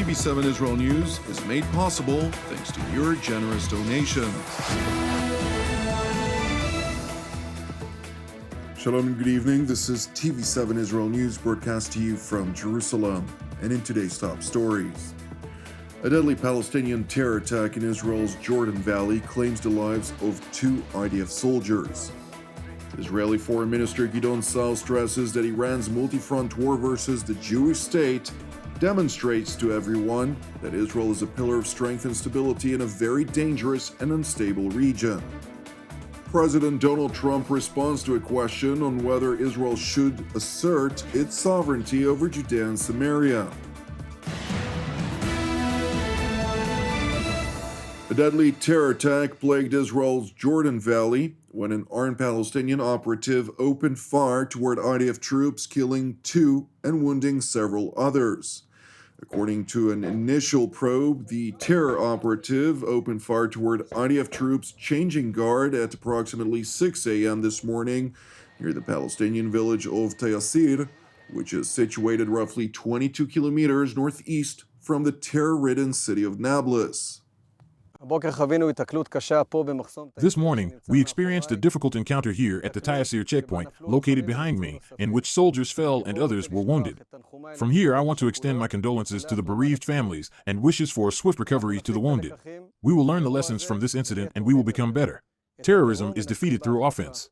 TV7 Israel News is made possible thanks to your generous donations. Shalom and good evening. This is TV7 Israel News broadcast to you from Jerusalem. And in today's top stories, a deadly Palestinian terror attack in Israel's Jordan Valley claims the lives of 2 IDF soldiers. Israeli Foreign Minister Gideon Sa'ar stresses that Iran's multi-front war versus the Jewish state demonstrates to everyone that Israel is a pillar of strength and stability in a very dangerous and unstable region. President Donald Trump responds to a question on whether Israel should assert its sovereignty over Judea and Samaria. A deadly terror attack plagued Israel's Jordan Valley when an armed Palestinian operative opened fire toward IDF troops, killing 2 and wounding several others. According to an initial probe, the terror operative opened fire toward IDF troops changing guard at approximately 6 a.m. this morning near the Palestinian village of Taysir, which is situated roughly 22 kilometers northeast from the terror-ridden city of Nablus. This morning, we experienced a difficult encounter here at the Taysir checkpoint, located behind me, in which soldiers fell and others were wounded. From here, I want to extend my condolences to the bereaved families and wishes for a swift recovery to the wounded. We will learn the lessons from this incident and we will become better. Terrorism is defeated through offense.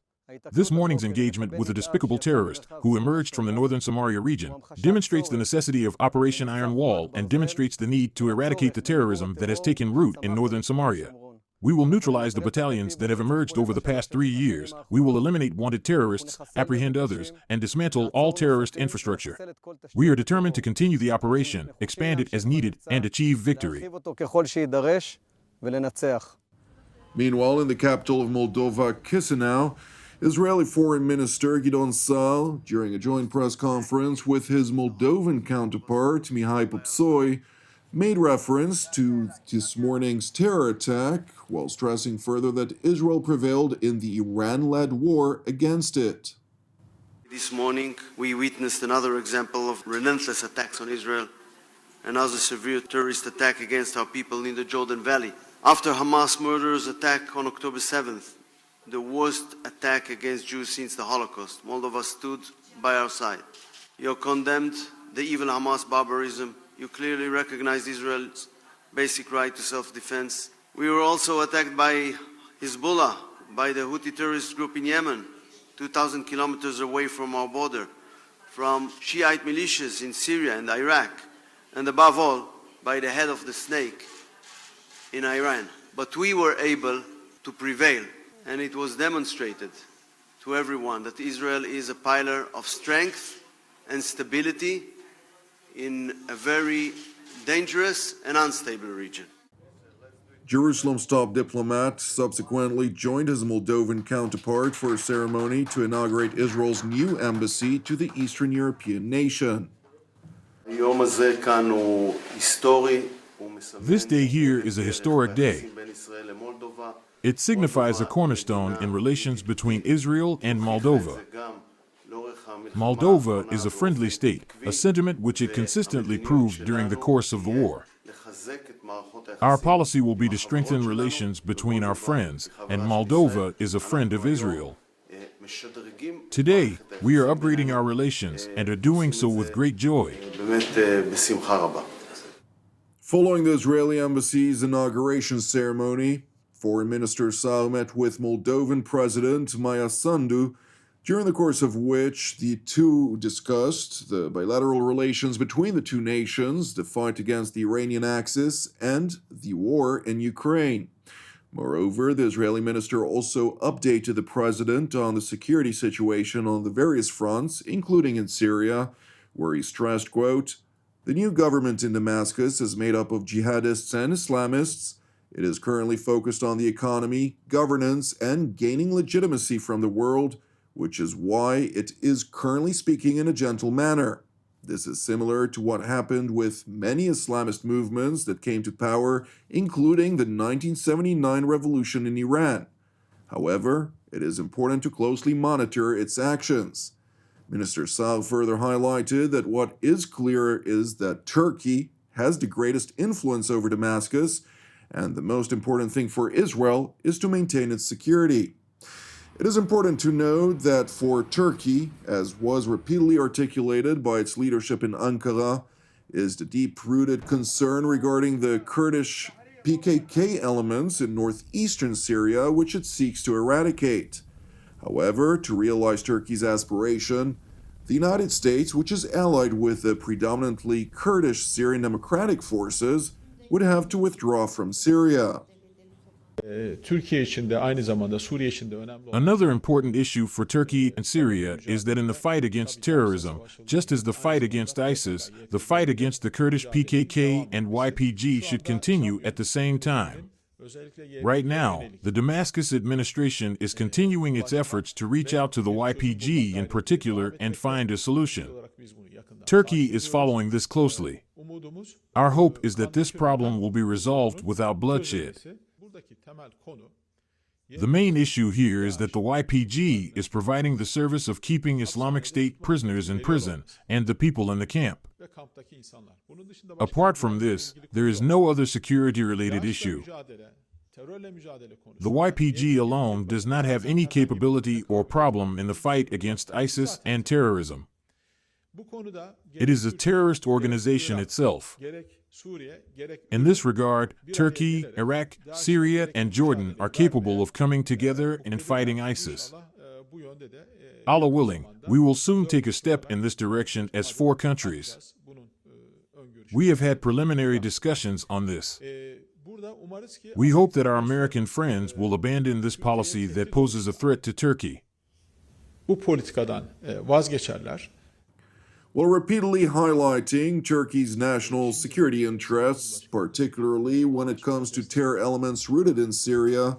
This morning's engagement with a despicable terrorist who emerged from the northern Samaria region demonstrates the necessity of Operation Iron Wall and demonstrates the need to eradicate the terrorism that has taken root in northern Samaria. We will neutralize the battalions that have emerged over the past 3 years. We will eliminate wanted terrorists, apprehend others, and dismantle all terrorist infrastructure. We are determined to continue the operation, expand it as needed, and achieve victory. Meanwhile, in the capital of Moldova, Chisinau, Israeli Foreign Minister Gideon Sa'ar, during a joint press conference with his Moldovan counterpart Mihai Popsoi, made reference to this morning's terror attack, while stressing further that Israel prevailed in the Iran-led war against it. This morning, we witnessed another example of relentless attacks on Israel, another severe terrorist attack against our people in the Jordan Valley. After Hamas murderous attack on October 7th, the worst attack against Jews since the Holocaust, Moldova stood by our side. You condemned the evil Hamas barbarism. You clearly recognized Israel's basic right to self-defense. We were also attacked by Hezbollah, by the Houthi terrorist group in Yemen, 2,000 kilometers away from our border, from Shiite militias in Syria and Iraq, and above all, by the head of the snake in Iran. But we were able to prevail. And it was demonstrated to everyone that Israel is a pillar of strength and stability in a very dangerous and unstable region. Jerusalem's top diplomat subsequently joined his Moldovan counterpart for a ceremony to inaugurate Israel's new embassy to the Eastern European nation. This day here is a historic day. It signifies a cornerstone in relations between Israel and Moldova. Moldova is a friendly state, a sentiment which it consistently proved during the course of the war. Our policy will be to strengthen relations between our friends, and Moldova is a friend of Israel. Today, we are upgrading our relations and are doing so with great joy. Following the Israeli embassy's inauguration ceremony, Foreign Minister Sa'ar met with Moldovan President Maia Sandu, during the course of which the two discussed the bilateral relations between the two nations, the fight against the Iranian Axis, and the war in Ukraine. Moreover, the Israeli minister also updated the president on the security situation on the various fronts, including in Syria, where he stressed, quote, "The new government in Damascus is made up of jihadists and Islamists. It is currently focused on the economy, governance, and gaining legitimacy from the world, which is why it is currently speaking in a gentle manner. This is similar to what happened with many Islamist movements that came to power, including the 1979 revolution in Iran. However, it is important to closely monitor its actions." Minister Sa'ar further highlighted that what is clear is that Turkey has the greatest influence over Damascus, and the most important thing for Israel is to maintain its security. It is important to note that for Turkey, as was repeatedly articulated by its leadership in Ankara, is the deep-rooted concern regarding the Kurdish PKK elements in northeastern Syria, which it seeks to eradicate. However, to realize Turkey's aspiration, the United States, which is allied with the predominantly Kurdish Syrian Democratic Forces, would have to withdraw from Syria. Another important issue for Turkey and Syria is that in the fight against terrorism, just as the fight against ISIS, the fight against the Kurdish PKK and YPG should continue at the same time. Right now, the Damascus administration is continuing its efforts to reach out to the YPG in particular and find a solution. Turkey is following this closely. Our hope is that this problem will be resolved without bloodshed. The main issue here is that the YPG is providing the service of keeping Islamic State prisoners in prison and the people in the camp. Apart from this, there is no other security-related issue. The YPG alone does not have any capability or problem in the fight against ISIS and terrorism. It is a terrorist organization itself. In this regard, Turkey, Iraq, Syria, and Jordan are capable of coming together in fighting ISIS. Allah willing, we will soon take a step in this direction as 4 countries. We have had preliminary discussions on this. We hope that our American friends will abandon this policy that poses a threat to Turkey. While repeatedly highlighting Turkey's national security interests, particularly when it comes to terror elements rooted in Syria,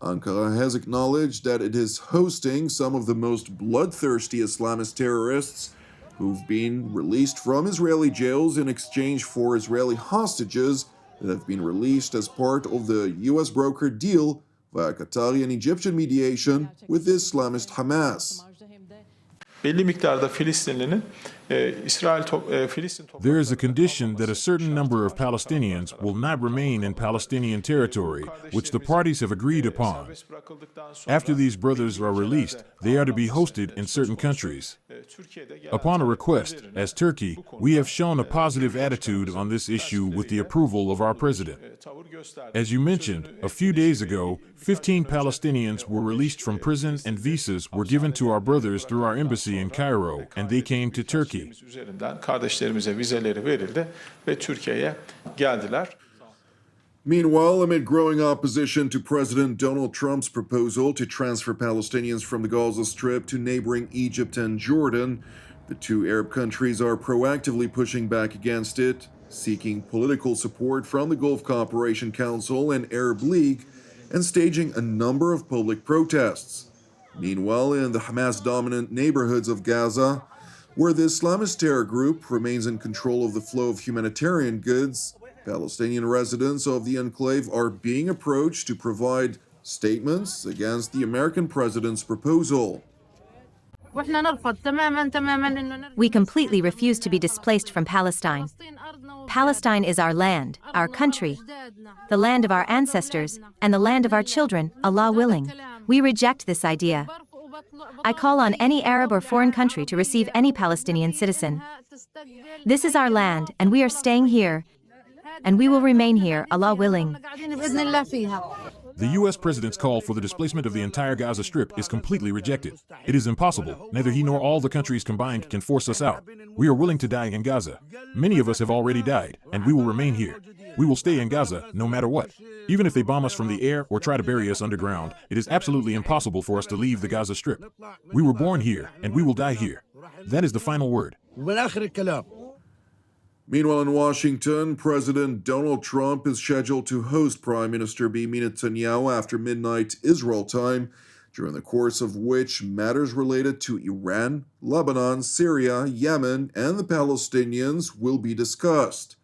Ankara has acknowledged that it is hosting some of the most bloodthirsty Islamist terrorists who've been released from Israeli jails in exchange for Israeli hostages that have been released as part of the U.S. brokered deal via Qatari and Egyptian mediation with the Islamist Hamas. There is a condition that a certain number of Palestinians will not remain in Palestinian territory, which the parties have agreed upon. After these brothers are released, they are to be hosted in certain countries. Upon a request, as Turkey, we have shown a positive attitude on this issue with the approval of our president. As you mentioned, a few days ago, 15 Palestinians were released from prison and visas were given to our brothers through our embassy in Cairo, and they came to Turkey. Meanwhile, amid growing opposition to President Donald Trump's proposal to transfer Palestinians from the Gaza Strip to neighboring Egypt and Jordan, the 2 Arab countries are proactively pushing back against it, seeking political support from the Gulf Cooperation Council and Arab League, and staging a number of public protests. Meanwhile, in the Hamas-dominant neighborhoods of Gaza, where the Islamist terror group remains in control of the flow of humanitarian goods, Palestinian residents of the enclave are being approached to provide statements against the American president's proposal. We completely refuse to be displaced from Palestine. Palestine is our land, our country, the land of our ancestors, and the land of our children, Allah willing. We reject this idea. I call on any Arab or foreign country to receive any Palestinian citizen. This is our land, and we are staying here, and we will remain here, Allah willing. The U.S. president's call for the displacement of the entire Gaza Strip is completely rejected. It is impossible. Neither he nor all the countries combined can force us out. We are willing to die in Gaza. Many of us have already died, and we will remain here. We will stay in Gaza no matter what. Even if they bomb us from the air or try to bury us underground, it is absolutely impossible for us to leave the Gaza Strip. We were born here, and we will die here. That is the final word. Meanwhile, in Washington, President Donald Trump is scheduled to host Prime Minister Benjamin Netanyahu after midnight Israel time, during the course of which matters related to Iran, Lebanon, Syria, Yemen, and the Palestinians will be discussed.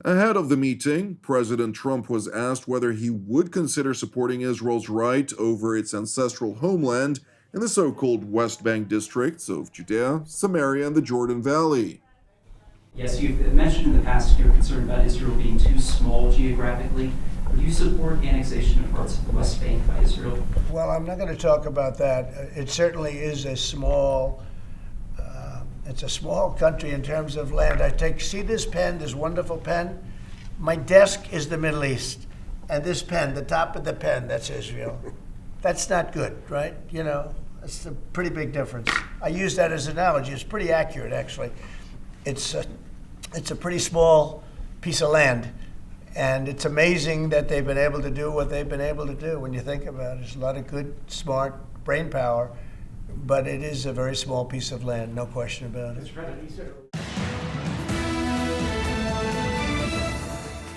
Ahead of the meeting, President Trump was asked whether he would consider supporting Israel's right over its ancestral homeland in the so-called West Bank districts of Judea, Samaria, and the Jordan Valley. Yes, you've mentioned in the past you're concerned about Israel being too small geographically. Do you support annexation of parts of the West Bank by Israel? Well, I'm not going to talk about that. It certainly is a small, it's a small country in terms of land. See this pen, this wonderful pen? My desk is the Middle East. And this pen, the top of the pen, that's Israel. That's not good, right? You know, that's a pretty big difference. I use that as an analogy. It's pretty accurate, actually. It's a pretty small piece of land. And it's amazing that they've been able to do what they've been able to do when you think about it. There's a lot of good, smart brain power, but it is a very small piece of land, no question about it.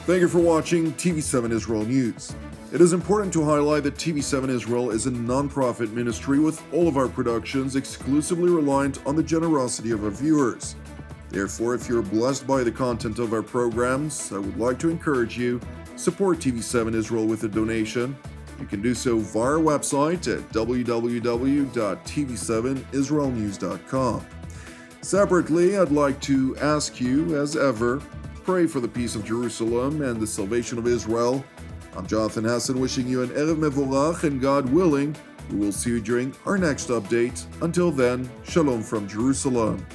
Thank you for watching TV7 Israel News. It is important to highlight that TV7 Israel is a non-profit ministry with all of our productions exclusively reliant on the generosity of our viewers. Therefore, if you're blessed by the content of our programs, I would like to encourage you, support TV7 Israel with a donation. You can do so via our website at www.tv7israelnews.com. Separately, I'd like to ask you, as ever, pray for the peace of Jerusalem and the salvation of Israel. I'm Jonathan Hassan wishing you an Erev Mevorach, and God willing, we will see you during our next update. Until then, Shalom from Jerusalem.